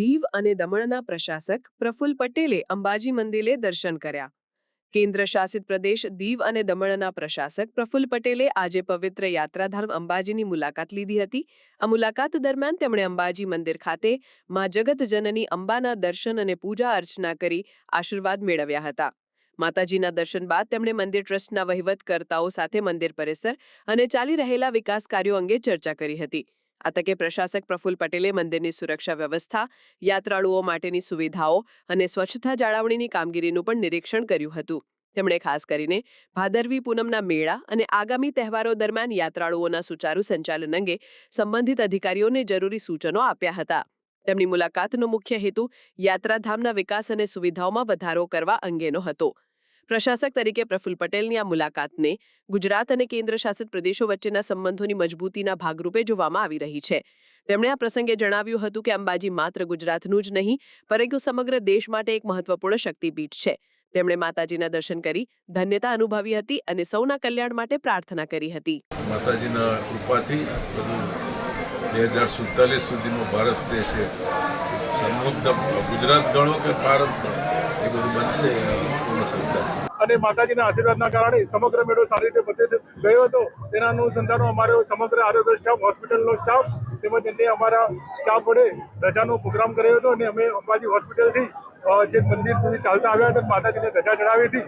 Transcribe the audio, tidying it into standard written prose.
દીવ અને દમણના પ્રશાસક પ્રફુલ્લ પટેલે અંબાજી મંદિરે દર્શન કર્યા. કેન્દ્ર શાસિત પ્રદેશ દીવ અને દમણના પ્રશાસક પ્રફુલ્લ પટેલે આજે પવિત્ર યાત્રાધામ અંબાજીની મુલાકાત લીધી હતી. આ મુલાકાત દરમિયાન તેમણે અંબાજી મંદિર ખાતે મા જગતજનની અંબાના દર્શન અને પૂજા અર્ચના કરી આશીર્વાદ મેળવ્યા હતા. માતાજીના દર્શન બાદ તેમણે મંદિર ટ્રસ્ટના વહીવટકર્તાઓ સાથે મંદિર પરિસર અને ચાલી રહેલા વિકાસ કાર્યો અંગે ચર્ચા કરી હતી. આ તકે પ્રશાસક પ્રફુલ્લ પટેલે મંદિરની સુરક્ષા વ્યવસ્થા, યાત્રાળુઓ માટેની સુવિધાઓ અને સ્વચ્છતા જાળવણીની કામગીરીનું પણ નિરીક્ષણ કર્યું હતું. તેમણે ખાસ કરીને ભાદરવી પૂનમના મેળા અને આગામી તહેવારો દરમિયાન યાત્રાળુઓના સુચારુ સંચાલન અંગે સંબંધિત અધિકારીઓને જરૂરી સૂચનો આપ્યા હતા. તેમની મુલાકાતનો મુખ્ય હેતુ યાત્રાધામના વિકાસ અને સુવિધાઓમાં વધારો કરવા અંગેનો હતો. પ્રશાસક તરીકે પ્રફુલ્લ પટેલની આ મુલાકાતને ગુજરાત અને કેન્દ્ર શાસિત પ્રદેશો વચ્ચેના સંબંધોની મજબૂતીના ભાગરૂપે જોવામાં આવી રહી છે. તેમણે આ પ્રસંગે જણાવ્યું હતું કે અંબાજી માત્ર ગુજરાતનું જ નહીં, પરંતુ સમગ્ર દેશ માટે એક મહત્વપૂર્ણ શક્તિપીઠ છે. તેમણે માતાજીના દર્શન કરી ધન્યતા અનુભવી હતી અને સૌના કલ્યાણ માટે પ્રાર્થના કરી હતી. માતાજીના કૃપાથી 2047 સુધીનો ભારત દેશ સમૃદ્ધ ગુજરાત ગણો કે ભારત ગણો એ બધું બનશે એવી પૂર્ણ શ્રદ્ધા છે. અને માતાજીના આશીર્વાદના કારણે સમગ્ર મેળો સારી રીતે પતે ગયો હતો. તેના અનુસંધાનમાં અમારો સમગ્ર આરોગ્ય સ્ટાફ, હોસ્પિટલનો સ્ટાફ તેમજ અન્ય અમારા સ્ટાફ વડે રજાનો પ્રોગ્રામ કર્યો હતો અને અમે અંબાજી હોસ્પિટલથી જે મંદિર સુધી ચાલતા આવ્યા હતા, માતાજીને ધજા ચડાવી હતી.